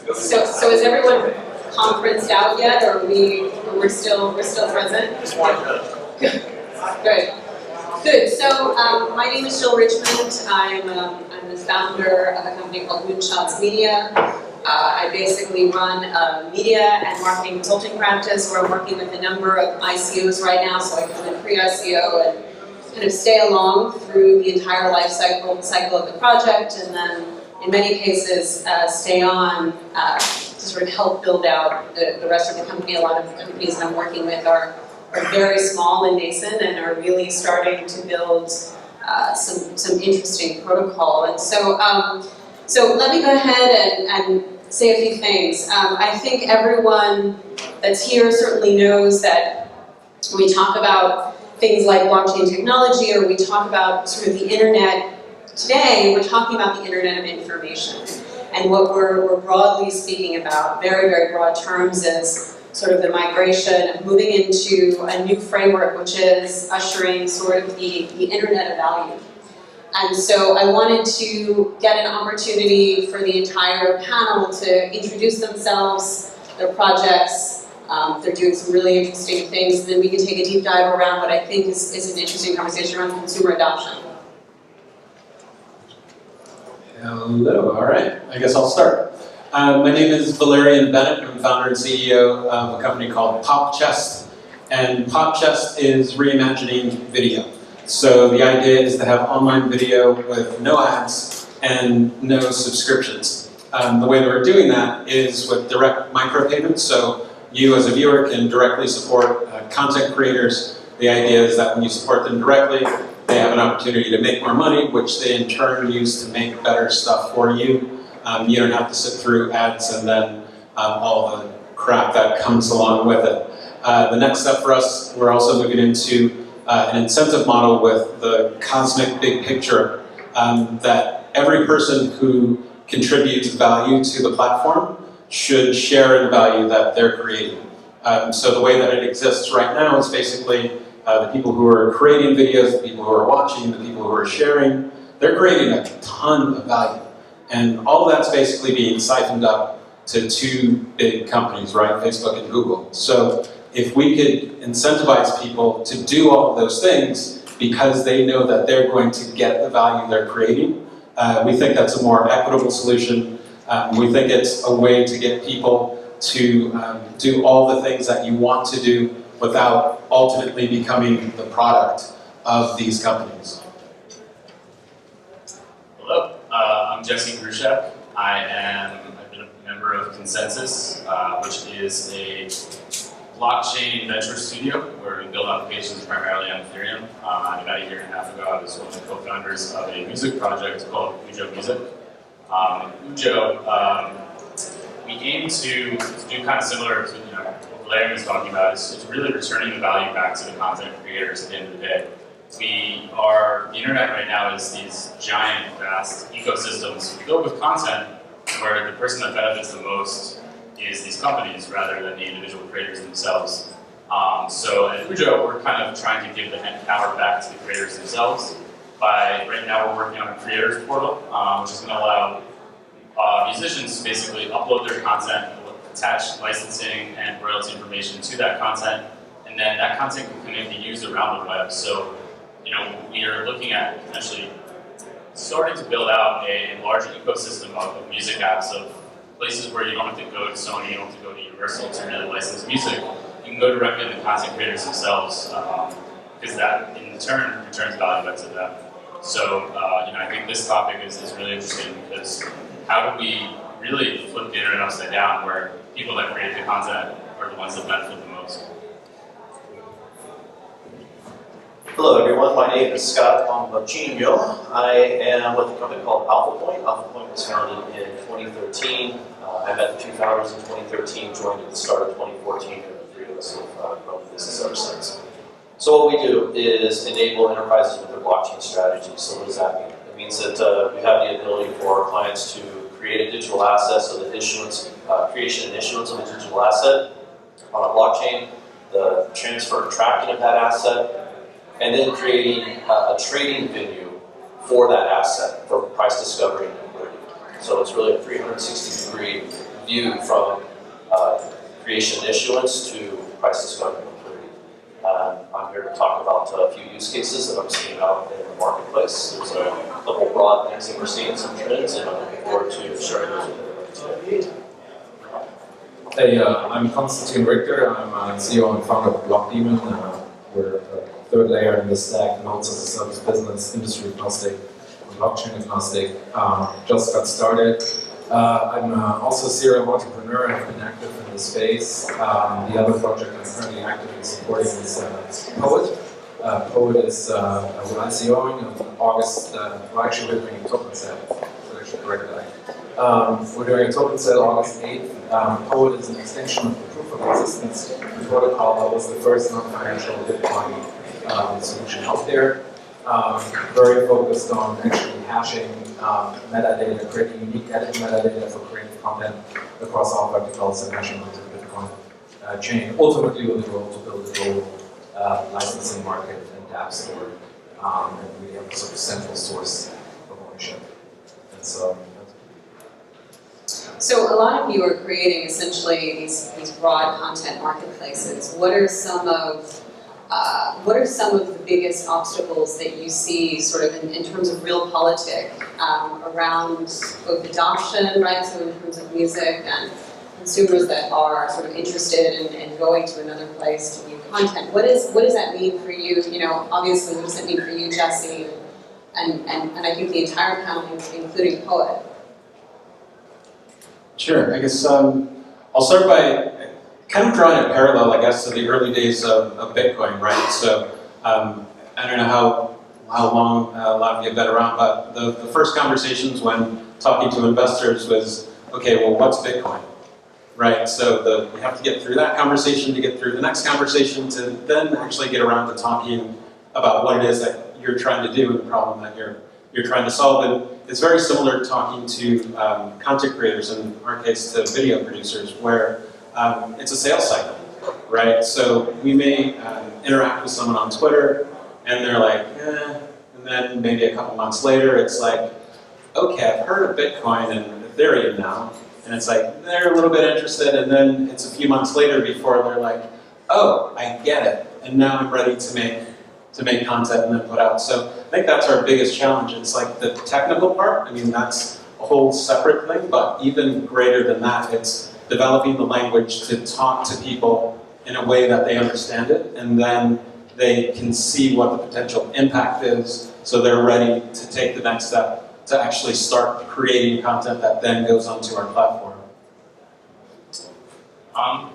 So is everyone conferenced out yet, or we're still present? Just one. Good. Good. So my name is Jill Richmond. I'm the founder of a company called Moonshots Media. I basically run a media and marketing consulting practice where I'm working with a number of ICOs right now, so I come in pre-ICO and kind of stay along through the entire life cycle of the project, and then in many cases stay on to sort of help build out the rest of the company. A lot of the companies that I'm working with are very small and nascent and are really starting to build some interesting protocol. And so let me go ahead and say a few things. I think everyone that's here certainly knows that when we talk about things like blockchain technology, or we talk about sort of the internet today, we're talking about the internet of information. And what we're broadly speaking about, very, very broad terms, is sort of the migration of moving into a new framework, which is ushering sort of the internet of value. And so I wanted to get an opportunity for the entire panel to introduce themselves, their projects. They're doing some really interesting things, and then we can take a deep dive around what I think is an interesting conversation around consumer adoption. Hello, all right, I guess I'll start. My name is Valerian Bennett. I'm founder and CEO of a company called PopChest. And PopChest is reimagining video. So the idea is to have online video with no ads and no subscriptions. The way that we're doing that is with direct micropayments. So you as a viewer can directly support content creators. The idea is that when you support them directly, they have an opportunity to make more money, which they in turn use to make better stuff for you. You don't have to sit through ads and then all the crap that comes along with it. The next step for us, we're also moving into an incentive model with the cosmic big picture that every person who contributes value to the platform should share in the value that they're creating. So the way that it exists right now is basically the people who are creating videos, the people who are watching, the people who are sharing, they're creating a ton of value. And all of that's basically being siphoned up to two big companies, right? Facebook and Google. So if we could incentivize people to do all of those things because they know that they're going to get the value they're creating, we think that's a more equitable solution. We think it's a way to get people to do all the things that you want to do without ultimately becoming the product of these companies. Hello, I'm Jesse Grushev. I've been a member of Consensus, which is a blockchain venture studio where we build applications primarily on Ethereum. About a year and a half ago, I was one of the co-founders of a music project called Ujo Music. Ujo, we aim to do kind of similar to what Valerian was talking about. It's really returning the value back to the content creators at the end of the day. The internet right now is these giant, vast ecosystems filled with content where the person that benefits the most is these companies rather than the individual creators themselves. So at Ujo, we're kind of trying to give the power back to the creators themselves. Right now we're working on a creators portal, which is going to allow musicians to basically upload their content, attach licensing and royalty information to that content, and then that content can be used around the web. So, we are looking at potentially starting to build out a larger ecosystem of music apps, of places where you don't have to go to Sony, you don't have to go to Universal to really license music. You can go directly to the content creators themselves, because that in turn returns value back to them. So, I think this topic is really interesting because how do we really flip the internet upside down where people that create the content are the ones that benefit the most? Hello everyone, my name is Scott Pompacino. I am with a company called AlphaPoint. AlphaPoint was founded in 2013. I met the two founders in 2013, joined at the start of 2014, and the three of us have grown the business ever since. So what we do is enable enterprises with their blockchain strategy. So what does that mean? It means that we have the ability for our clients to create a digital asset, so the creation and issuance of a digital asset on a blockchain, the transfer and tracking of that asset, and then creating a trading venue for that asset for price discovery and liquidity. So it's really a 360-degree view from creation and issuance to price discovery and liquidity. I'm here to talk about a few use cases that I'm seeing out in the marketplace. There's a couple broad things that we're seeing, some trends, and I'm looking forward to sharing those with everybody today. Hey, I'm Konstantin Richter. I'm CEO and founder of Blockdaemon. We're a third layer in the stack, nodes as a service business, industry agnostic, blockchain agnostic. Just got started. I'm also a serial entrepreneur. I've been active in the space. The other project I'm currently actively supporting is Poet. Poet is what I'm CEOing in August. We're actually doing a token sale. So I should correct that. We're doing a token sale August 8th. Poet is an extension of the proof of existence protocol that was the first non-financial Bitcoin solution out there. Very focused on actually hashing metadata, creating unique edit metadata for creative content across all verticals and hashing onto the Bitcoin chain, ultimately with the goal to build a global licensing market and app store. And we have a sort of central source of ownership. And so, So a lot of you are creating essentially these broad content marketplaces. What are some of the biggest obstacles that you see sort of in terms of real politic around both adoption, right, so in terms of music and consumers that are sort of interested in going to another place to view content? What does that mean for you? You know, obviously, what does it mean for you, Jesse, and I think the entire panel, including Poet? Sure. I guess I'll start by kind of drawing a parallel, I guess, to the early days of Bitcoin, right? So I don't know how long a lot of you have been around, but the first conversations when talking to investors was, okay, well, what's Bitcoin, right? So you have to get through that conversation to get through the next conversation to then actually get around to talking about what it is that you're trying to do and the problem that you're trying to solve. And it's very similar to talking to content creators, in our case to video producers, where it's a sales cycle, right? So we may interact with someone on Twitter, and they're like, eh, and then maybe a couple months later, it's like, okay, I've heard of Bitcoin and Ethereum now, and it's like, they're a little bit interested, and then it's a few months later before they're like, oh, I get it, and now I'm ready to make content and then put out. So I think that's our biggest challenge. It's like the technical part, I mean, that's a whole separate thing, but even greater than that, it's developing the language to talk to people in a way that they understand it, and then they can see what the potential impact is, so they're ready to take the next step to actually start creating content that then goes onto our platform.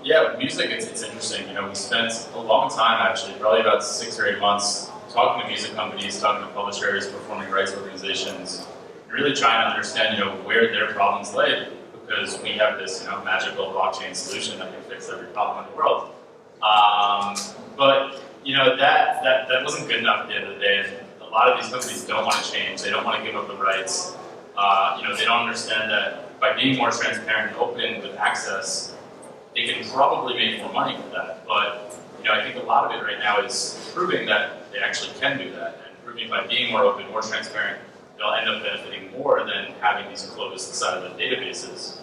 Yeah, with music, it's interesting. You know, we spent a long time, actually, probably about 6 or 8 months, talking to music companies, talking to publishers, performing rights organizations, really trying to understand, you know, where their problems lay, because we have this, you know, magical blockchain solution that can fix every problem in the world. But you know, that wasn't good enough at the end of the day. And a lot of these companies don't want to change. They don't want to give up the rights. You know, they don't understand that by being more transparent and open with access, they can probably make more money with that. But you know, I think a lot of it right now is proving that they actually can do that, and proving by being more open, more transparent, they'll end up benefiting more than having these closed siloed databases.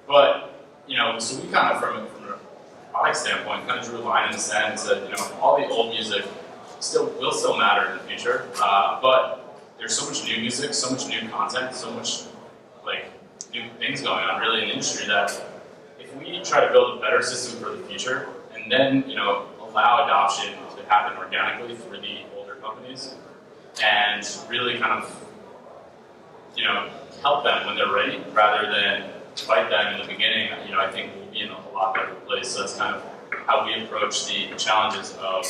But you know, so we kind of, from a product standpoint, kind of drew a line in the sand and said, you know, all the old music will still matter in the future, but there's so much new music, so much new content, so much like new things going on really in the industry that if we try to build a better system for the future and then, you know, allow adoption to happen organically for the older companies and really kind of, you know, help them when they're ready rather than fight them in the beginning, you know, I think we'll be in a lot better place. So that's kind of how we approach the challenges of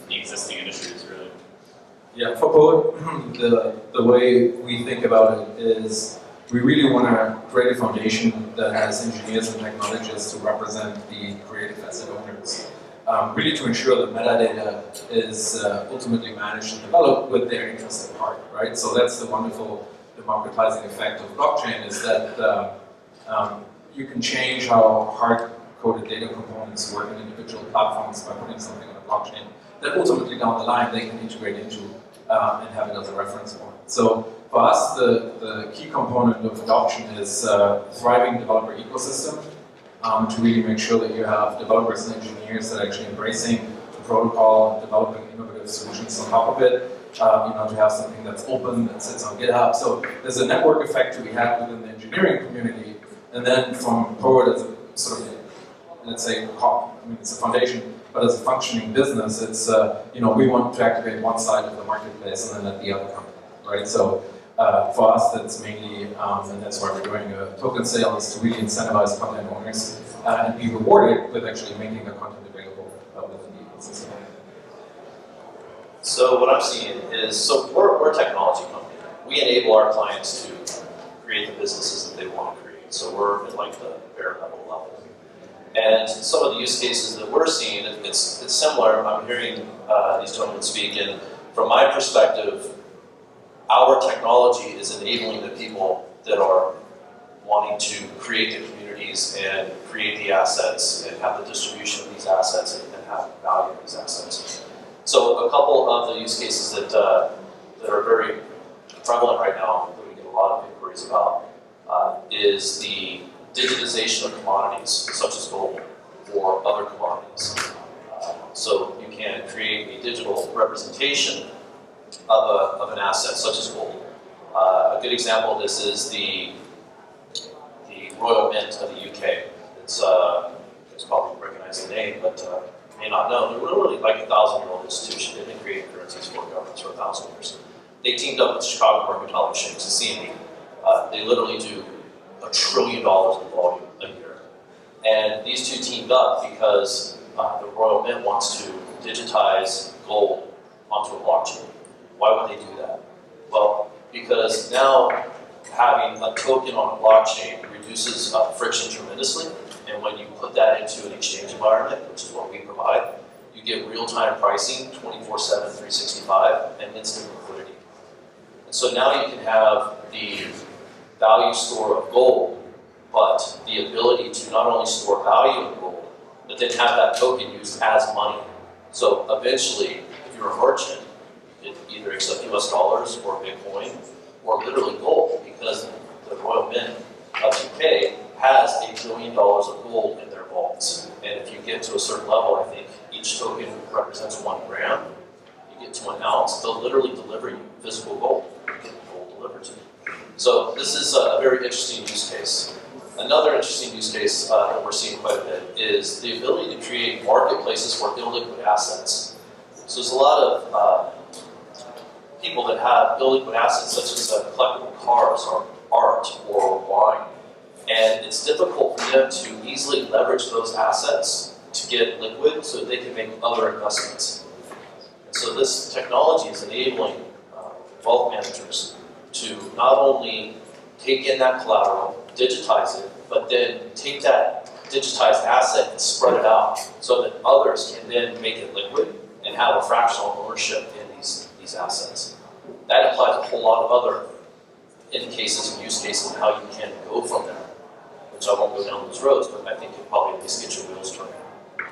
the existing industries, really. yeah, for Poet, the way we think about it is we really want to create a foundation that has engineers and technologists to represent the creative asset owners. Really to ensure that metadata is ultimately managed and developed with their interest at heart, right? So that's the wonderful democratizing effect of blockchain, is that you can change how hard-coded data components work in individual platforms by putting something on a blockchain that ultimately down the line they can integrate into and have it as a reference point. So for us, the key component of adoption is a thriving developer ecosystem to really make sure that you have developers and engineers that are actually embracing the protocol, developing innovative solutions on top of it, to have something that's open, that sits on GitHub. So there's a network effect to be had within the engineering community, and then from Poet as a sort of, let's say, it's a foundation, but as a functioning business, it's, we want to activate one side of the marketplace and then let the other come, right? So for us, that's mainly, and that's why we're doing a token sale, is to really incentivize content owners and be rewarded with actually making the content available within the ecosystem. So what I'm seeing is, so we're a technology company. We enable our clients to create the businesses that they want to create. So we're at like the bare level. And some of the use cases that we're seeing, it's similar. I'm hearing these gentlemen speak, and from my perspective, our technology is enabling the people that are wanting to create the communities and create the assets and have the distribution of these assets and have value of these assets. So a couple of the use cases that are very prevalent right now, that we get a lot of inquiries about, is the digitization of commodities, such as gold, or other commodities. So you can create a digital representation of an asset, such as gold. A good example of this is the Royal Mint of the UK. It's probably recognize the name, but you may not know. They're literally like a 1,000-year-old institution. They've been creating currencies for governments for 1,000 years. They teamed up with Chicago Mercantile Exchange, the CME. They literally do $1 trillion in volume a year. And these two teamed up because the Royal Mint wants to digitize gold onto a blockchain. Why would they do that? Well, because now having a token on a blockchain reduces friction tremendously, and when you put that into an exchange environment, which is what we provide, you get real-time pricing, 24/7, 365, and instant liquidity. And so now you can have the value store of gold, but the ability to not only store value in gold, but then have that token used as money. So eventually, if you're a merchant, you can either accept US dollars or Bitcoin or literally gold, because the Royal Mint of UK has $1 billion of gold in their vaults. And if you get to a certain level, I think each token represents 1 gram. You get to an ounce, they'll literally deliver you physical gold. You get gold delivered to you. So this is a very interesting use case. Another interesting use case that we're seeing quite a bit is the ability to create marketplaces for illiquid assets. So there's a lot of people that have illiquid assets, such as collectible cars or art or wine. And it's difficult for them to easily leverage those assets to get liquid so that they can make other investments. And so this technology is enabling wealth managers to not only take in that collateral, digitize it, but then take that digitized asset and spread it out so that others can then make it liquid and have a fractional ownership in these assets. That applies a whole lot of other cases and use cases of how you can go from there, which I won't go down those roads, but I think you'll probably at least get your wheels turning.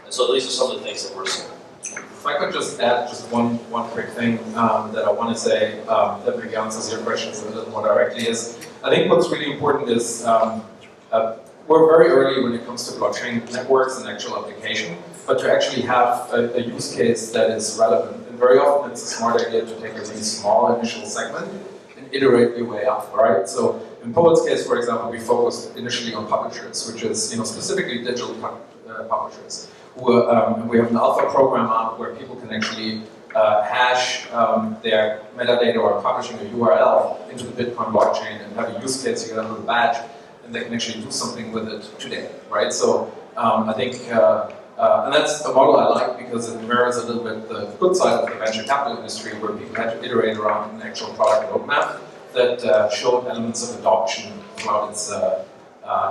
And so these are some of the things that we're seeing. If I could just add just one quick thing that I want to say that maybe answers your questions a little more directly is, I think what's really important is we're very early when it comes to blockchain networks and actual application, but to actually have a use case that is relevant. And very often it's a smart idea to take a really small initial segment and iterate your way up, right? So in Poet's case, for example, we focused initially on publishers, which is specifically digital publishers. We have an alpha program out where people can actually hash their metadata or publishing a URL into the Bitcoin blockchain and have a use case, you get a little badge, and they can actually do something with it today, right? So I think, and that's a model I like because it mirrors a little bit the good side of the venture capital industry where people had to iterate around an actual product roadmap that showed elements of adoption throughout its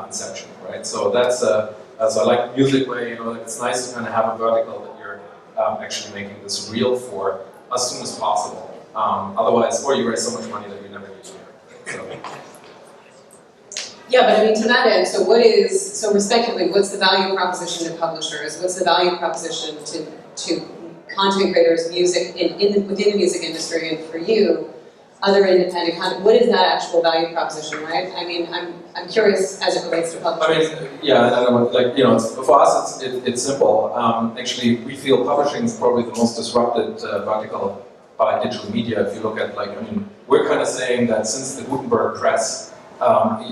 inception, right? So that's, so I like music where, it's nice to kind of have a vertical that you're actually making this real for as soon as possible. Otherwise, or you raise so much money that you never use it. So. Yeah, but I mean, to that end, so respectively, what's the value proposition to publishers? What's the value proposition to content creators, music, within the music industry, and for you, other independent content, what is that actual value proposition, right? I mean, I'm curious as it relates to publishers. I mean, yeah, I know, like, you know, for us, it's simple. Actually, we feel publishing is probably the most disrupted vertical by digital media. If you look at, like, I mean, we're kind of saying that since the Gutenberg press,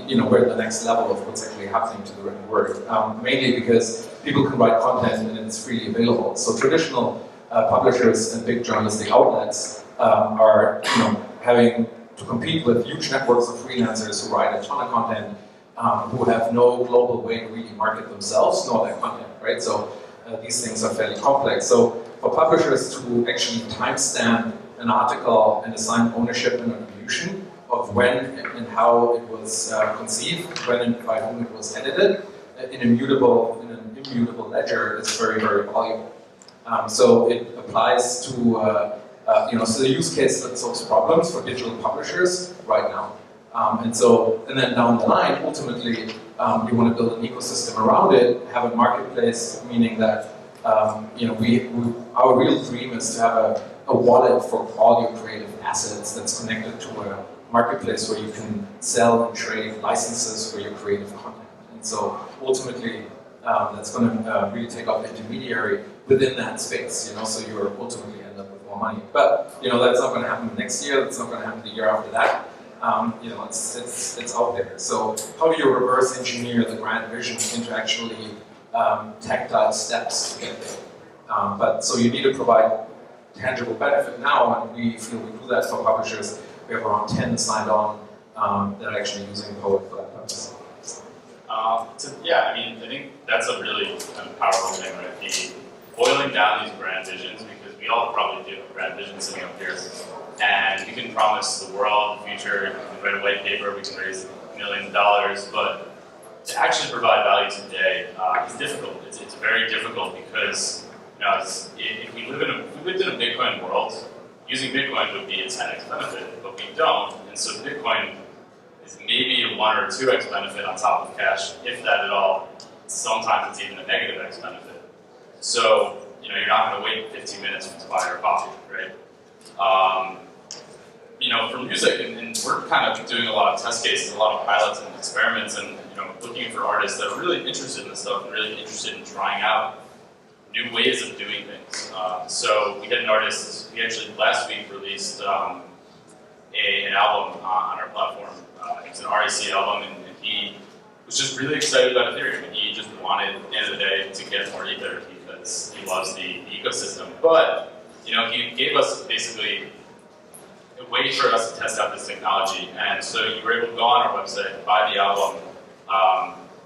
you know, we're at the next level of what's actually happening to the written word. Mainly because people can write content and it's freely available. So traditional publishers and big journalistic outlets are, you know, having to compete with huge networks of freelancers who write a ton of content, who have no global way to really market themselves nor their content, right? So these things are fairly complex. So for publishers to actually timestamp an article and assign ownership and attribution of when and how it was conceived, when and by whom it was edited, in an immutable ledger is very, very valuable. So it applies to you know, so the use case that solves problems for digital publishers right now. And then down the line, ultimately, you want to build an ecosystem around it, have a marketplace, meaning that, you know, our real dream is to have a wallet for all your creative assets that's connected to a marketplace where you can sell and trade licenses for your creative content. And so ultimately, that's going to really take off intermediary within that space, you know, so you're ultimately end up with more money. But, you know, that's not going to happen next year, that's not going to happen the year after that. You know, it's out there. So how do you reverse engineer the grand vision into actually tactile steps to get there? But so you need to provide tangible benefit now, and we feel we do that for publishers. We have around 10 signed on that are actually using Poet for that purpose. Yeah, I mean, I think that's a really kind of powerful thing, right? The boiling down these grand visions, because we all probably do have grand visions sitting up here, and we can promise the world, the future, we can write a white paper, we can raise $1 million, but to actually provide value today is difficult. It's very difficult because, you know, if we lived in a Bitcoin world, using Bitcoin would be a 10x benefit, but we don't, and so Bitcoin is maybe a 1 or 2x benefit on top of cash, if that at all. Sometimes it's even a negative x benefit. So, you know, you're not going to wait 15 minutes to buy your coffee, right? You know, for music, and we're kind of doing a lot of test cases, a lot of pilots and experiments, and, you know, looking for artists that are really interested in this stuff and really interested in trying out new ways of doing things. So we had an artist, we actually last week released an album on our platform. It's an RAC album, and he was just really excited about Ethereum, and he just wanted, at the end of the day, to get more Ether because he loves the ecosystem. But, you know, he gave us basically a way for us to test out this technology, and so you were able to go on our website, buy the album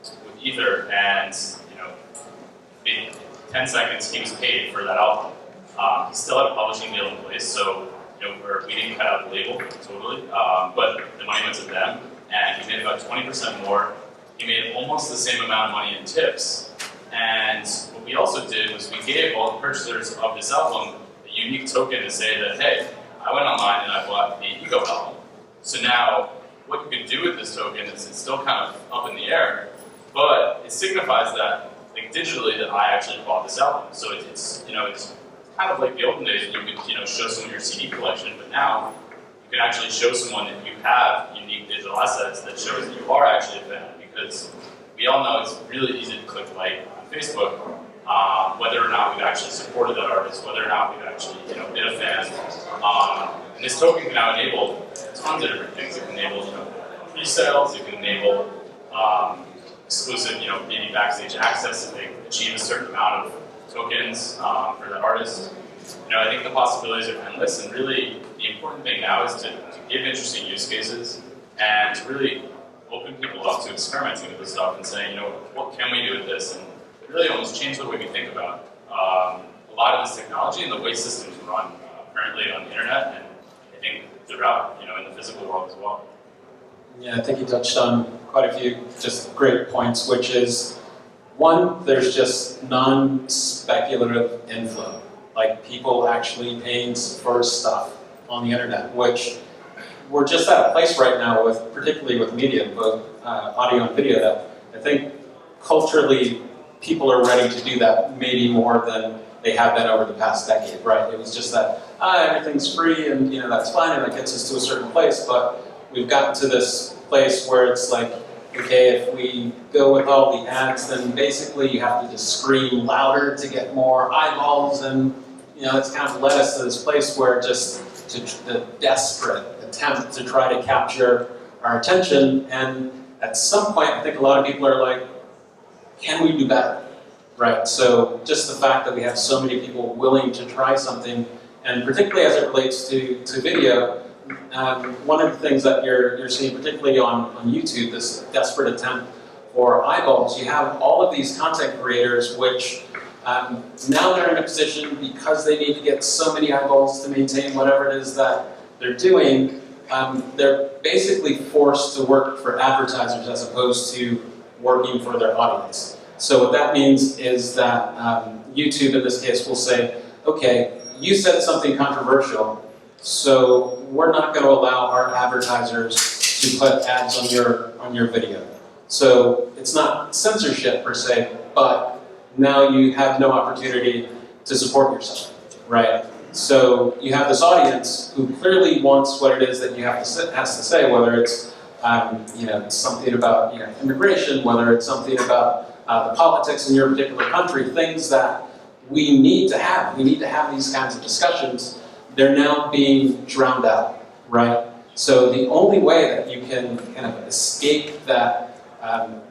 with Ether, and, you know, in 10 seconds he was paid for that album. He still had a publishing deal in place, so, you know, we didn't cut out the label totally, but the money went to them, and he made about 20% more. He made almost the same amount of money in tips, and what we also did was we gave all the purchasers of this album a unique token to say that, hey, I went online and I bought the Ego album. So now, what you can do with this token is it's still kind of up in the air, but it signifies that, like, digitally, that I actually bought this album. So it's, you know, it's kind of like the olden days when you could, you know, show someone your CD collection, but now you can actually show someone that you have unique digital assets that shows that you are actually a fan, because we all know it's really easy to click like on Facebook, whether or not we've actually supported that artist, whether or not we've actually, you know, been a fan. And this token can now enable tons of different things. It can enable, you know, pre-sales, it can enable exclusive, you know, maybe backstage access if they achieve a certain amount of tokens for that artist. You know, I think the possibilities are endless, and really the important thing now is to give interesting use cases and to really open people up to experimenting with this stuff and saying, you know, what can we do with this, and really almost change the way we think about a lot of this technology and the way systems run currently on the internet, and I think throughout, you know, in the physical world as well. Yeah, I think you touched on quite a few just great points, which is, one, there's just non-speculative inflow, like people actually paying for stuff on the internet, which we're just at a place right now with, particularly with media, both audio and video, that I think culturally people are ready to do that maybe more than they have been over the past decade, right? It was just that, everything's free and that's fine and that gets us to a certain place, but we've gotten to this place where it's like, okay, if we go with all the ads, then basically you have to just scream louder to get more eyeballs, and it's kind of led us to this place where just the desperate attempt to try to capture our attention, and at some point I think a lot of people are like, can we do better? Right, so just the fact that we have so many people willing to try something, and particularly as it relates to video, one of the things that you're seeing particularly on YouTube, this desperate attempt for eyeballs, you have all of these content creators which now they're in a position, because they need to get so many eyeballs to maintain whatever it is that they're doing, they're basically forced to work for advertisers as opposed to working for their audience. So what that means is that YouTube in this case will say, okay, you said something controversial, so we're not going to allow our advertisers to put ads on your video. So it's not censorship per se, but now you have no opportunity to support yourself, right? So you have this audience who clearly wants what it is that you has to say, whether it's something about immigration, whether it's something about the politics in your particular country, things that we need to have. We need to have these kinds of discussions. They're now being drowned out, right? So the only way that you can kind of escape that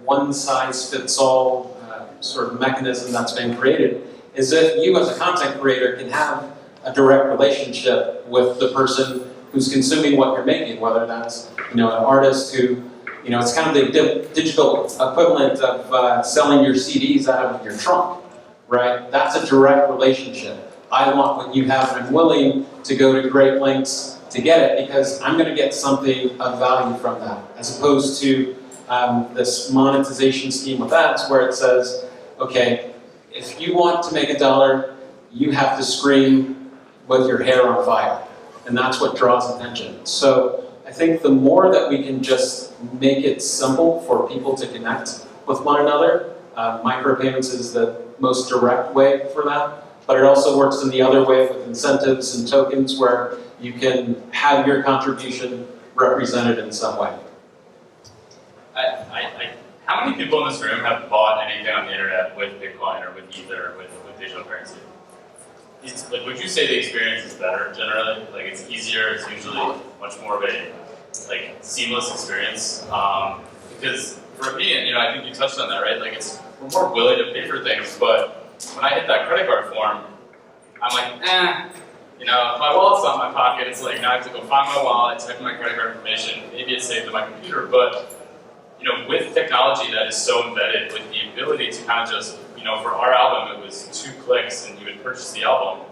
one-size-fits-all sort of mechanism that's been created is if you as a content creator can have a direct relationship with the person who's consuming what you're making, whether that's an artist who, it's kind of the digital equivalent of selling your CDs out of your trunk, right? That's a direct relationship. I want what you have, and I'm willing to go to great lengths to get it because I'm going to get something of value from that, as opposed to this monetization scheme with ads where it says, okay, if you want to make $1, you have to scream with your hair on fire. And that's what draws attention. So I think the more that we can just make it simple for people to connect with one another, micropayments is the most direct way for that. But it also works in the other way with incentives and tokens where you can have your contribution represented in some way. How many people in this room have bought anything on the internet with Bitcoin or with Ether or with digital currency? Would you say the experience is better generally? Like it's easier, it's usually much more of a seamless experience. Because for me, and I think you touched on that, right? We're more willing to pay for things, but when I hit that credit card form, I'm like, my wallet's not in my pocket. It's like now I have to go find my wallet, type in my credit card information. Maybe it's saved in my computer, but with technology that is so embedded, with the ability to kind of just, for our album, it was 2 clicks and you would purchase the album.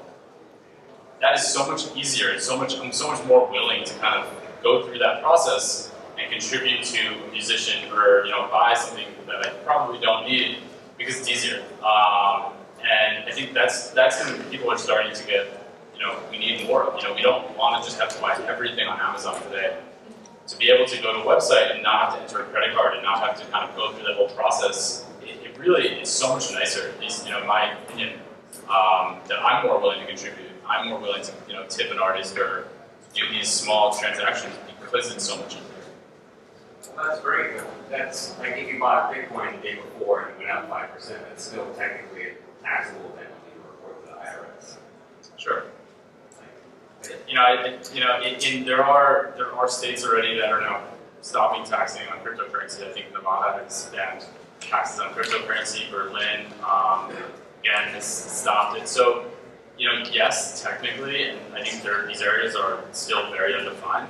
That is so much easier. I'm so much more willing to kind of go through that process and contribute to a musician or buy something that I probably don't need because it's easier. And I think that's when people are starting to get, we need more of. We don't want to just have to buy everything on Amazon today. To be able to go to a website and not have to enter a credit card and not have to kind of go through that whole process, it really is so much nicer, at least in my opinion, that I'm more willing to contribute. I'm more willing to tip an artist or do these small transactions because it's so much easier. Well, that's great. That's like if you bought Bitcoin the day before and it went up 5%, that's still technically a taxable penalty to report to the IRS. Sure. There are states already that are now stopping taxing on cryptocurrency. I think Nevada has banned taxes on cryptocurrency. Berlin, again, has stopped it. So, yes, technically, and I think these areas are still very undefined.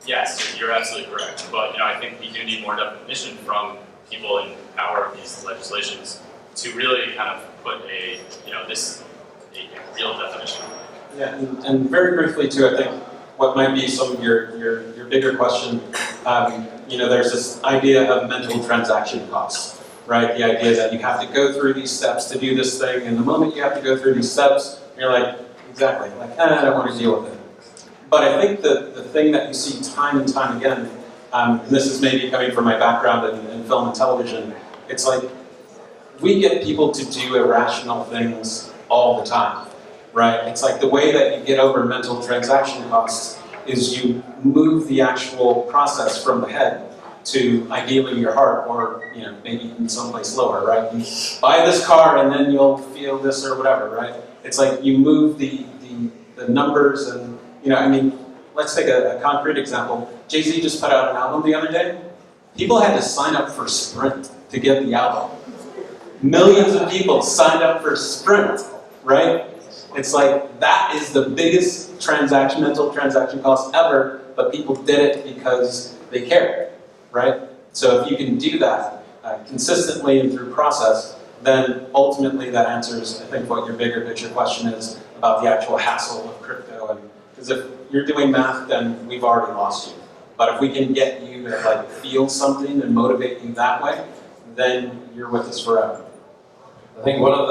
Yes, you're absolutely correct. But I think we do need more definition from people in power of these legislations to really kind of put a real definition. Yeah, and very briefly too, I think what might be some of your bigger question, there's this idea of mental transaction costs, right? The idea that you have to go through these steps to do this thing, and the moment you have to go through these steps, you're like, exactly, I don't want to deal with it. But I think that the thing that you see time and time again, and this is maybe coming from my background in film and television, it's like we get people to do irrational things all the time, right? It's like the way that you get over mental transaction costs is you move the actual process from the head to ideally your heart, or maybe in someplace lower, right? You buy this car and then you'll feel this or whatever, right? It's like you move the numbers and, let's take a concrete example. Jay-Z just put out an album the other day. People had to sign up for Sprint to get the album. Millions of people signed up for Sprint, right? It's like that is the biggest mental transaction cost ever, but people did it because they cared, right? So if you can do that consistently and through process, then ultimately that answers, I think, what your bigger picture question is about the actual hassle of crypto. Because if you're doing math, then we've already lost you. But if we can get you to feel something and motivate you that way, then you're with us forever. I think one of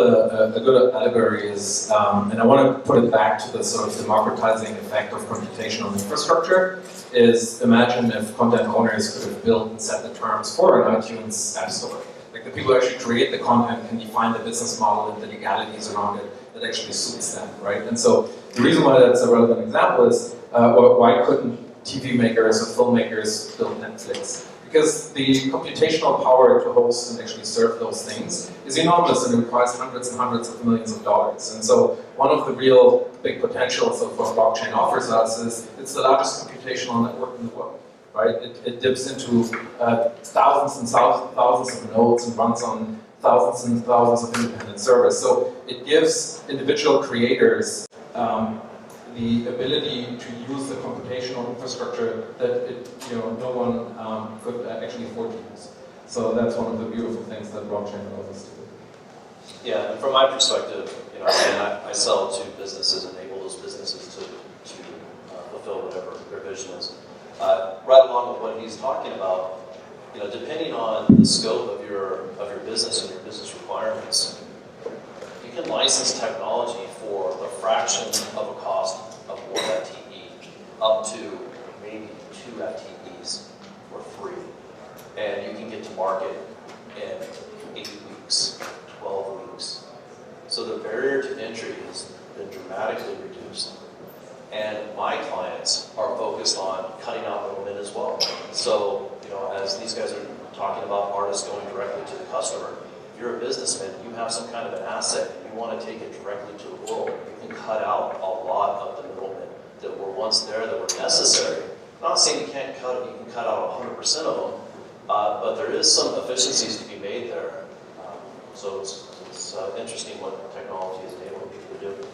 a good allegory is, and I want to put it back to the sort of democratizing effect of computational infrastructure, is imagine if content owners could have built and set the terms for an iTunes App Store. Like the people who actually create the content can define the business model and the legalities around it that actually suits them, right? And so the reason why that's a relevant example is, why couldn't TV makers or filmmakers build Netflix? Because the computational power to host and actually serve those things is enormous and it requires hundreds and hundreds of millions of dollars. And so one of the real big potentials of what blockchain offers us is it's the largest computational network in the world, right? It dips into thousands and thousands of nodes and runs on thousands and thousands of independent servers. So it gives individual creators the ability to use the computational infrastructure that no one could actually afford to use. So that's one of the beautiful things that blockchain allows us to do. Yeah, and from my perspective, again, I sell to businesses, enable those businesses to fulfill whatever their vision is. Right along with what he's talking about, depending on the scope of your business and your business requirements, you can license technology for a fraction of a cost of 1 FTE up to maybe 2 FTEs for free. And you can get to market in 8 weeks, 12 weeks. So the barrier to entry has been dramatically reduced. And my clients are focused on cutting out middlemen as well. So, as these guys are talking about artists going directly to the customer, if you're a businessman, you have some kind of an asset, and you want to take it directly to the world, you can cut out a lot of the middlemen that were once there that were necessary. I'm not saying you can't cut it, you can cut out 100% of them, but there is some efficiencies to be made there. So it's interesting what technology is enabling people to do.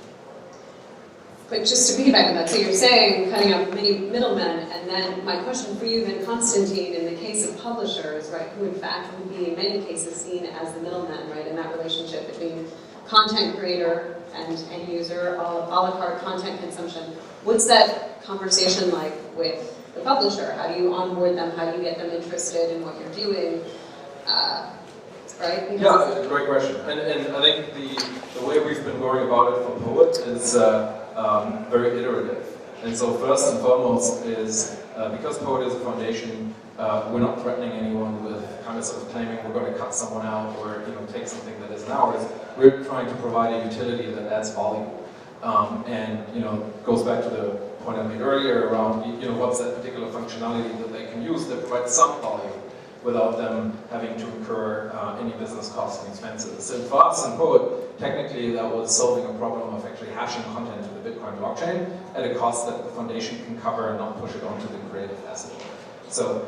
But just to piggyback on that, so you're saying cutting out many middlemen, and then my question for you then, Konstantin, in the case of publishers, right, who in fact would be in many cases seen as the middlemen, right, in that relationship between content creator and end user, a la carte content consumption. What's that conversation like with the publisher? How do you onboard them? How do you get them interested in what you're doing? Right? Yeah, great question. And I think the way we've been going about it for Poet is very iterative. And so first and foremost is, because Poet is a foundation, we're not threatening anyone with kind of sort of claiming we're going to cut someone out or take something that isn't ours. We're trying to provide a utility that adds value. And goes back to the point I made earlier around what's that particular functionality that they can use that provides some value without them having to incur any business costs and expenses. And for us in Poet, technically that was solving a problem of actually hashing content to the Bitcoin blockchain at a cost that the foundation can cover and not push it onto the creative asset. So,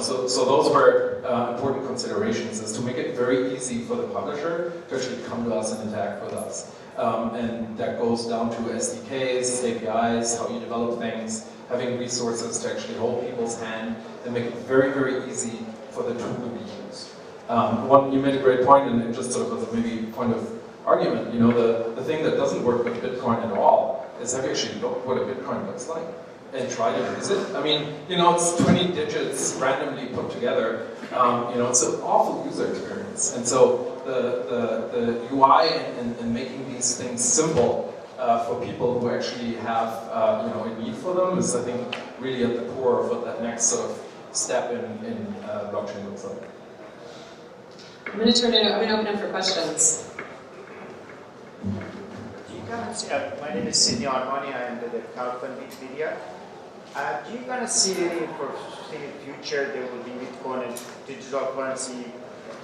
so those were important considerations, is to make it very easy for the publisher to actually come to us and interact with us. And that goes down to SDKs, APIs, how you develop things, having resources to actually hold people's hand and make it very, very easy for the tool to be used. You made a great point, and just sort of as a maybe point of argument, the thing that doesn't work with Bitcoin at all is have you actually looked what a Bitcoin looks like and try to use it? I mean, it's 20 digits randomly put together. It's an awful user experience. And so the UI and making these things simple for people who actually have a need for them is, I think, really at the core of what that next sort of step in blockchain looks like. I'm gonna open up for questions. Do you gonna see, my name is Sidney Armani, I am the Falcon Media. Do you gonna see any foreseeable future there will be Bitcoin and digital currency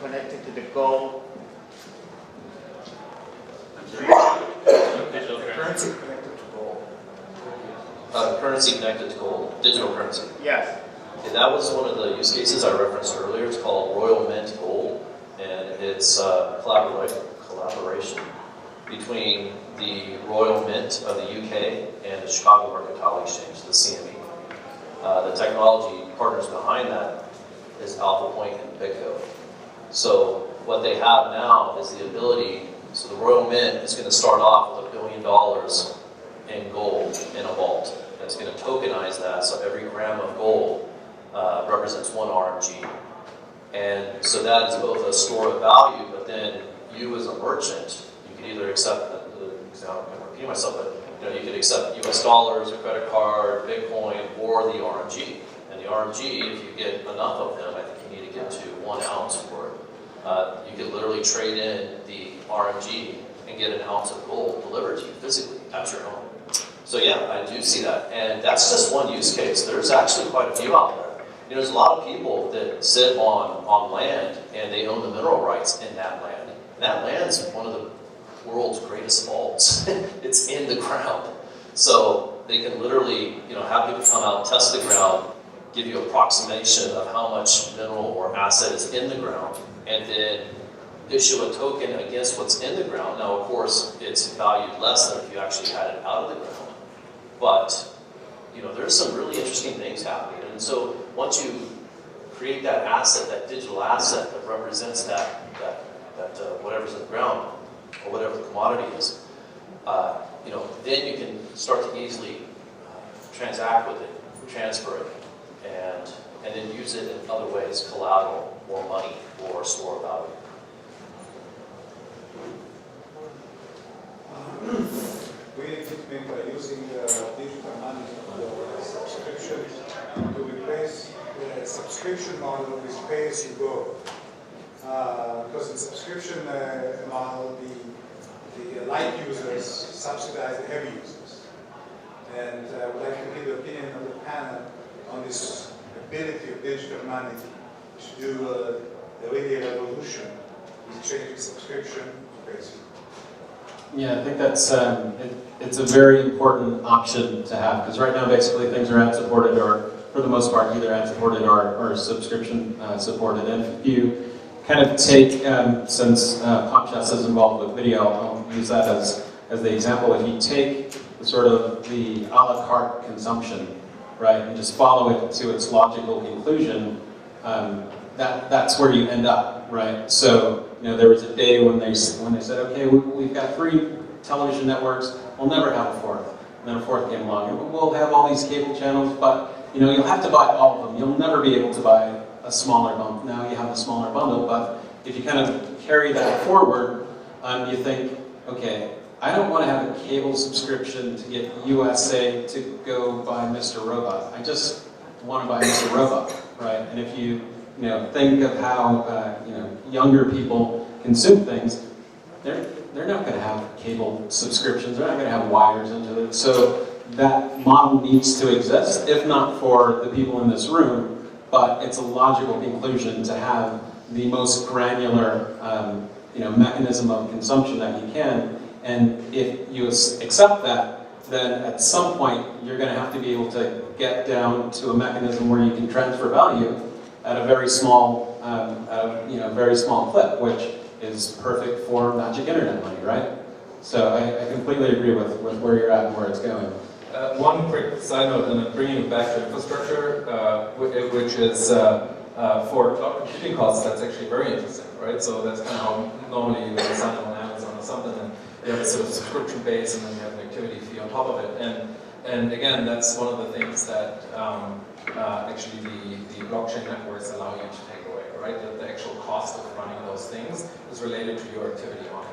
connected to the gold? Digital currency. Currency connected to gold. Currency connected to gold, digital currency. Yes. Okay, that was one of the use cases I referenced earlier. It's called Royal Mint Gold, and it's collaboration between the Royal Mint of the UK and the Chicago Mercantile Exchange, the CME. The technology partners behind that is Alpha Point and BitGo. So what they have now is the ability, so the Royal Mint is going to start off with $1 billion in gold in a vault. And it's going to tokenize that, so every gram of gold represents 1 RMG. And so that is both a store of value, but then you as a merchant, you can either accept, I'm going to repeat myself, but you could accept US dollars, a credit card, Bitcoin, or the RMG. And the RMG, if you get enough of them, I think you need to get to 1 ounce for it. You could literally trade in the RMG and get an ounce of gold delivered to you physically at your home. So yeah, I do see that. And that's just one use case. There's actually quite a few out there. There's a lot of people that sit on land and they own the mineral rights in that land. And that land's one of the world's greatest vaults. It's in the ground. So they can literally, have people come out, test the ground, give you approximation of how much mineral or asset is in the ground, and then issue a token against what's in the ground. Now, of course, it's valued less than if you actually had it out of the ground. But, there's some really interesting things happening. And so once you create that asset, that digital asset that represents that whatever's in the ground, or whatever the commodity is, then you can start to easily transact with it, transfer it, and then use it in other ways, collateral, or money, or store of value. We think by using digital money for subscription to replace the subscription model with pay-as-you-go. Because in subscription model, the light users subsidize the heavy users. And I would like to hear the opinion of the panel on this ability of digital money to do the really revolution with changing subscription to pay-as-you-go. Yeah, I think that's it's a very important option to have, because right now basically things are ad supported, or for the most part either ad supported or subscription supported. And if you kind of take, since PopChest is involved with video, I'll use that as the example. If you take sort of the a la carte consumption, right, and just follow it to its logical conclusion, that's where you end up, right? So there was a day when they said, okay, we've got 3 television networks, we'll never have a 4th. And then a 4th came along, and we'll have all these cable channels, but you'll have to buy all of them. You'll never be able to buy a smaller bundle. Now you have a smaller bundle, but if you kind of carry that forward, you think, okay, I don't want to have a cable subscription to get USA to go buy Mr. Robot. I just want to buy Mr. Robot, right? And if you think of how younger people consume things, they're not going to have cable subscriptions. They're not going to have wires into it. So that model needs to exist, if not for the people in this room, but it's a logical conclusion to have the most granular mechanism of consumption that you can. And if you accept that, then at some point you're going to have to be able to get down to a mechanism where you can transfer value at a very small, very small clip, which is perfect for magic internet money, right? So I completely agree with where you're at and where it's going. One quick side note, and then bringing it back to infrastructure, which is for cloud computing costs, that's actually very interesting, right? So that's kind of how normally you would sign on Amazon or something, and you have a sort of subscription base, and then you have an activity fee on top of it. And again, that's one of the things that actually the blockchain networks allow you to take away, right? The actual cost of running those things is related to your activity on it.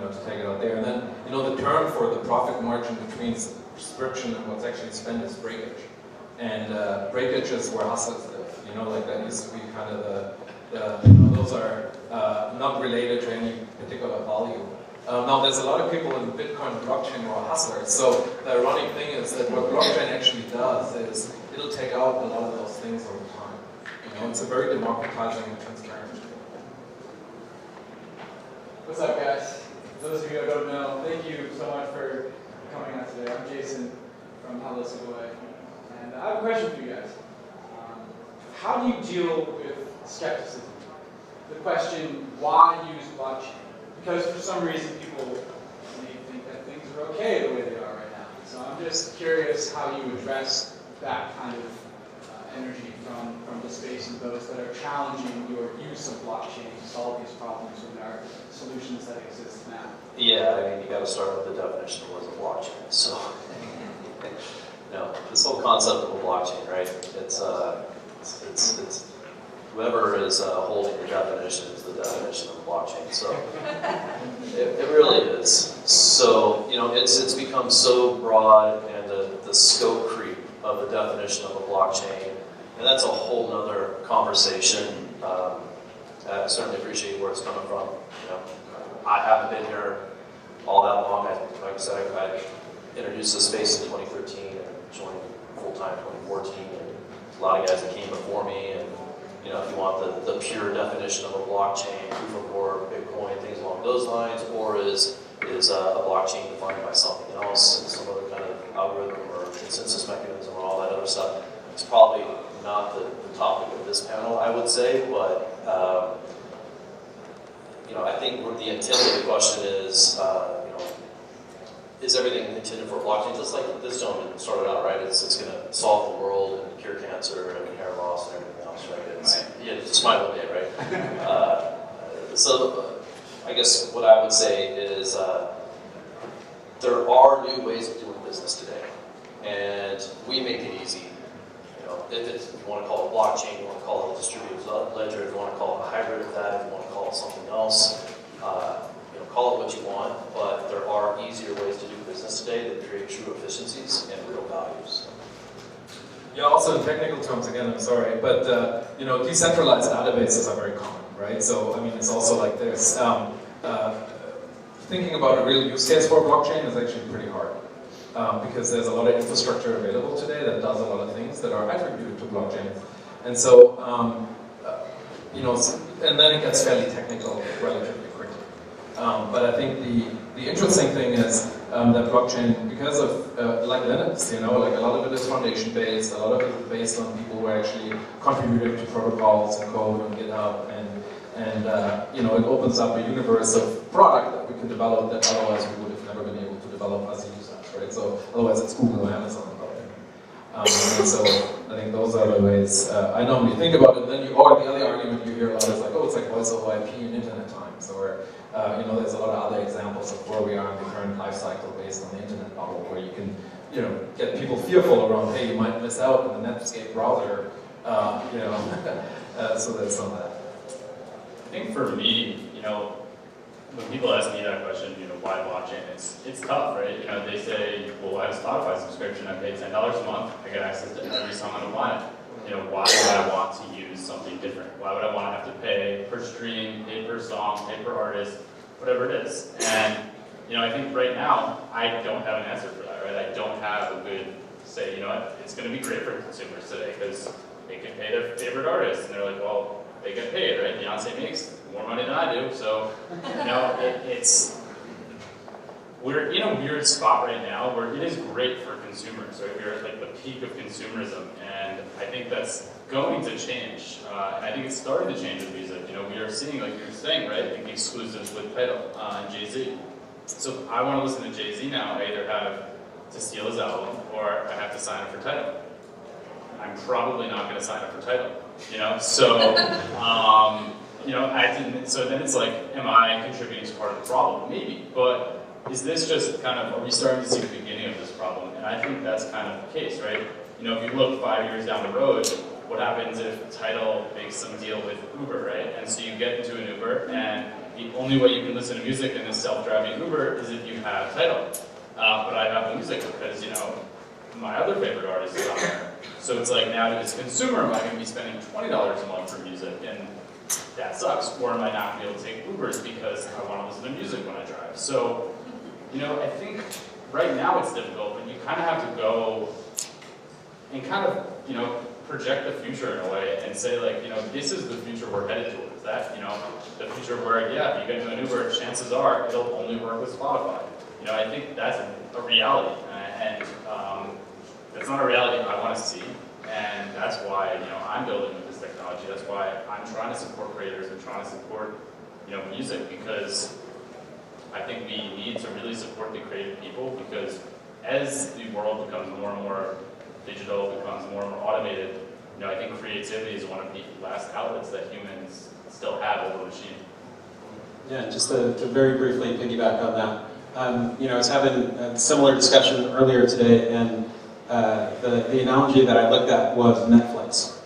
To take it out there. And then, the term for the profit margin between subscription and what's actually spent is breakage. and breakages where hustlers live. You know, like that used to be kind of the you know, those are not related to any particular value. Now there's a lot of people in Bitcoin blockchain who are hustlers. So the ironic thing is that what blockchain actually does is it'll take out a lot of those things over time. You know, it's a very democratizing and transparent. What's up, guys? For those of you who don't know, thank you so much for coming out today. I'm Jason from Hello Segway, and I have a question for you guys. How do you deal with skepticism? The question, why use blockchain? Because for some reason people may think that things are okay the way they are right now. So I'm just curious how you address that kind of energy from the space of those that are challenging your use of blockchain to solve these problems with our solutions that exist now. Yeah, I mean, you got to start with the definition of what is a blockchain. So, this whole concept of a blockchain, right? It's whoever is holding the definition is the definition of a blockchain. So, it really is. So, it's become so broad, and the scope creep of the definition of a blockchain, and that's a whole nother conversation. I certainly appreciate where it's coming from. I haven't been here all that long. Like I said, I introduced this space in 2013 and joined full-time in 2014. And a lot of guys that came before me. And if you want the pure definition of a blockchain, proof of work, Bitcoin, things along those lines, or is a blockchain defined by something else and some other kind of algorithm or consensus mechanism or all that other stuff, it's probably not the topic of this panel, I would say, but I think what the intent of the question is everything intended for a blockchain? Just like this gentleman started out, right? It's going to solve the world and cure cancer and hair loss and everything else, right? Yeah, it's smile day, right? So I guess what I would say is there are new ways of doing business today, and we make it easy. If you want to call it blockchain, you want to call it a distributed ledger, if you want to call it a hybrid of that, if you want to call it something else, call it what you want, but there are easier ways to do business today that create true efficiencies and real values. Yeah, also in technical terms, again, I'm sorry, but decentralized databases are very common, right? So, I mean, it's also like this. Thinking about a real use case for blockchain is actually pretty hard. Because there's a lot of infrastructure available today that does a lot of things that are attributed to blockchains. And so, and then it gets fairly technical relatively quickly. But I think the interesting thing is that blockchain, because of, like Linux, like a lot of it is foundation-based, a lot of it is based on people who are actually contributing to protocols and code on GitHub, and it opens up a universe of product that we could develop that otherwise we would have never been able to develop as a user. Right? So otherwise it's Google or Amazon. And so I think those are the ways I normally think about it. Then the other argument you hear a lot is like, oh, it's like voice over IP in internet times, or there's a lot of other examples of where we are in the current life cycle based on the internet model, where you can get people fearful around, hey, you might miss out on the Netscape browser, so there's some of that. I think for me, when people ask me that question, why blockchain, it's tough, right? They say, well, I have a Spotify subscription, I pay $10 a month, I get access to every song on the planet. Why would I want to use something different? Why would I want to have to pay per stream, pay per song, pay per artist, whatever it is? And, I think right now, I don't have an answer for that, right? I don't have a good say, it's going to be great for consumers today because they can pay their favorite artist, and they're like, well, they get paid, right? Beyonce makes more money than I do, so we're in a weird spot right now where it is great for consumers, right? We're at like the peak of consumerism, and I think that's going to change. And I think it's starting to change with music. We are seeing, like you're saying, right, like exclusives with Tidal and Jay-Z. So I want to listen to Jay-Z now. I either have to steal his album or I have to sign up for Tidal. I'm probably not going to sign up for Tidal. So so then it's like, am I contributing to part of the problem? Maybe, but is this just kind of, are we starting to see the beginning of this problem? And I think that's kind of the case, right? If you look 5 years down the road, what happens if Tidal makes some deal with Uber, right? And so you get into an Uber, and the only way you can listen to music in this self-driving Uber is if you have Tidal. But I have the music because, my other favorite artist is on there. So it's like now as a consumer, am I going to be spending $20 a month for music? And that sucks. Or am I not going to be able to take Ubers because I want to listen to music when I drive? So, you know, I think right now it's difficult, but you kind of have to go and kind of, you know, project the future in a way and say, like, you know, this is the future we're headed towards. That, you know, the future where, yeah, if you get into an Uber, chances are it'll only work with Spotify. You know, I think that's a reality, and that's not a reality I want to see, and that's why, you know, I'm building with this technology. That's why I'm trying to support creators and trying to support, you know, music, because I think we need to really support the creative people, because as the world becomes more and more digital, becomes more and more automated, you know, I think creativity is one of the last outlets that humans still have over machine. Yeah, just to very briefly piggyback on that. You know, I was having a similar discussion earlier today, and the analogy that I looked at was Netflix.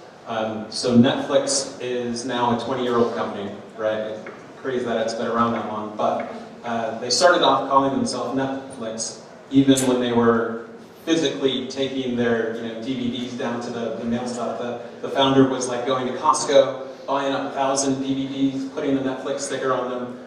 So Netflix is now a 20-year-old company, right? It's crazy that it's been around that long, but they started off calling themselves Netflix even when they were physically taking their, you know, DVDs down to the mail stop. The founder was like going to Costco, buying up 1,000 DVDs, putting the Netflix sticker on them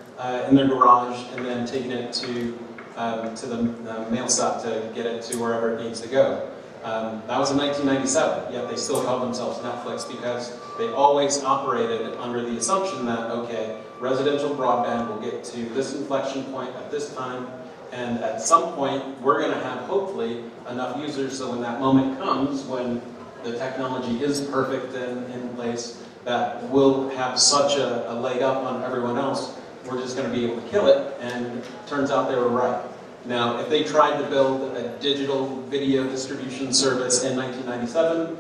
in their garage, and then taking it to the mail stop to get it to wherever it needs to go. That was in 1997, yet they still called themselves Netflix because they always operated under the assumption that, okay, residential broadband will get to this inflection point at this time, and at some point, we're going to have, hopefully, enough users so when that moment comes, when the technology is perfect and in place, that we'll have such a leg up on everyone else, we're just going to be able to kill it, and it turns out they were right. Now, if they tried to build a digital video distribution service in 1997,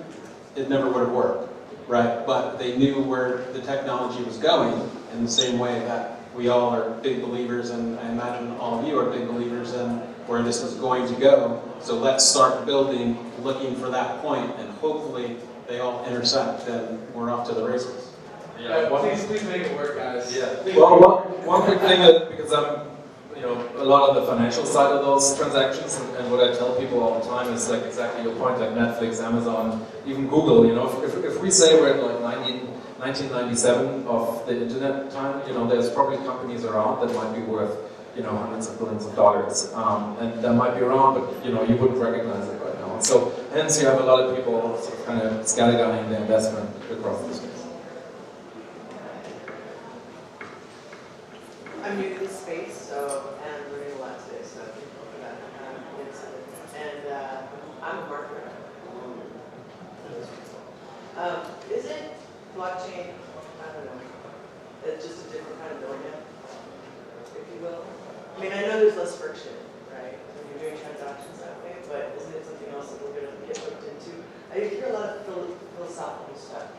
it never would have worked, right? But they knew where the technology was going in the same way that we all are big believers, and I imagine all of you are big believers in where this is going to go. So let's start building, looking for that point, and hopefully they all intersect, and we're off to the races. Yeah, please make it work, guys. Yeah. Please Well, one quick thing that, because I'm, you know, a lot of the financial side of those transactions, and what I tell people all the time is like exactly your point, like Netflix, Amazon, even Google. You know, if we say we're at like 1997 of the internet time, you know, there's probably companies around that might be worth, you know, hundreds of billions of dollars, and that might be around, but you know, you wouldn't recognize it right now. And so, hence, you have a lot of people sort of kind of scattergunning their investment across the space. I'm new to this space, so, and I'm learning a lot today, so thank you for that. And I'm a marketer. Is it blockchain, I don't know, it's just a different kind of million, if you will? I mean, I know there's less friction, right, when you're doing transactions that way, but isn't it something else that we're going to get hooked into? I hear a lot of philosophical stuff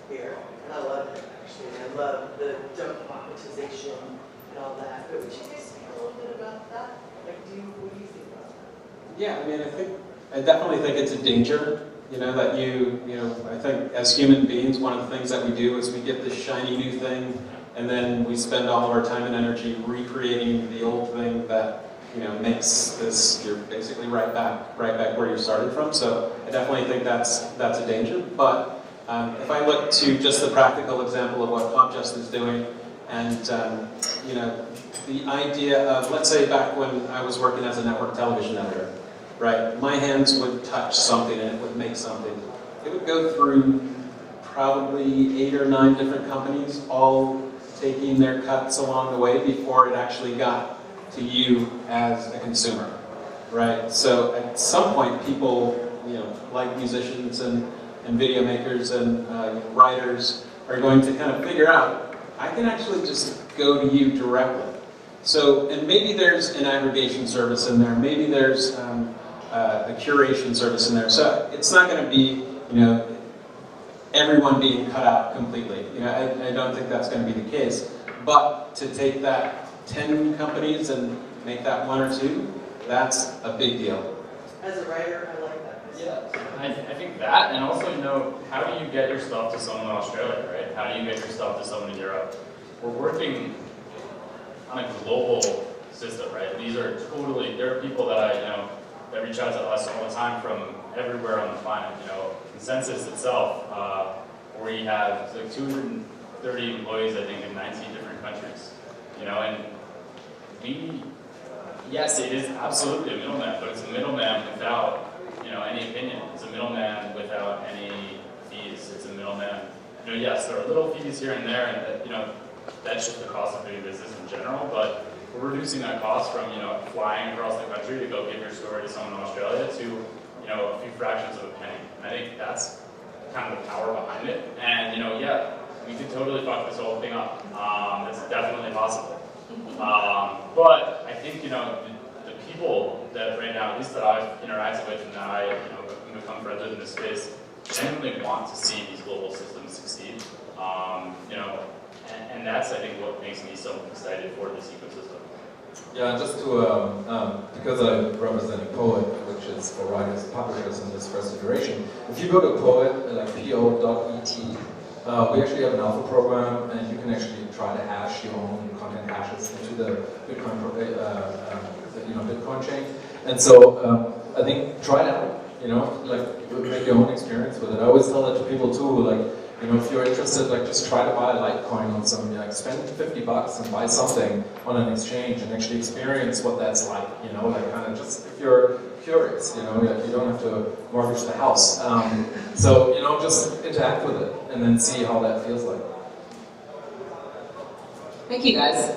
here, and I love it, actually. I love the democratization and all that. But would you guys speak a little bit about that? Like, what do you think about that? Yeah, I mean, I definitely think it's a danger. You know, that I think as human beings, one of the things that we do is we get this shiny new thing, and then we spend all of our time and energy recreating the old thing that, you know, makes this, you're basically right back where you started from. So I definitely think that's a danger. But if I look to just the practical example of what PopChest is doing, and you know, the idea of, let's say back when I was working as a network television editor, right? My hands would touch something and it would make something. It would go through probably 8 or 9 different companies, all taking their cuts along the way before it actually got to you as a consumer, right? So at some point, people, you know, like musicians and video makers and writers are going to kind of figure out, I can actually just go to you directly. So, and maybe there's an aggregation service in there, maybe there's a curation service in there. So it's not going to be, you know, everyone being cut out completely. You know, I don't think that's going to be the case. But to take that 10 companies and make that 1 or 2, that's a big deal. As a writer, I like that. Yeah, I think that, and also, you know, how do you get your stuff to someone in Australia, right? How do you get your stuff to someone in Europe? We're working on a global system, right? These are totally, there are people that that reach out to us all the time from everywhere on the planet. You know, Consensus itself, we have like 230 employees, I think, in 19 different countries. You know, and yes, it is absolutely a middleman, but it's a middleman without, you know, any opinion. It's a middleman without any fees. It's a middleman. You know, yes, there are little fees here and there, and that, you know, that's just the cost of doing business in general. But we're reducing that cost from, you know, flying across the country to go give your story to someone in Australia to, you know, a few fractions of a penny. And I think that's kind of the power behind it. And, you know, yeah, we could totally fuck this whole thing up. It's definitely possible. But I think, you know, the people that right now, at least that I've interacted with and that I, you know, have become friends with in this space, genuinely want to see these global systems succeed. You know, and that's, I think, what makes me so excited for this ecosystem. Yeah, just to, because I represent Poet, which is for writers and publishers in this first iteration, if you go to Poet, like po.et, we actually have an alpha program, and you can actually try to hash your own content hashes into the Bitcoin, Bitcoin chain. And so I think try it out. You know, like make your own experience with it. I always tell that to people too. Like, you know, if you're interested, like just try to buy a Litecoin on some, like spend $50 and buy something on an exchange and actually experience what that's like. You know, like kind of just if you're curious. You know, like you don't have to mortgage the house. So you know, just interact with it and then see how that feels like. Thank you, guys.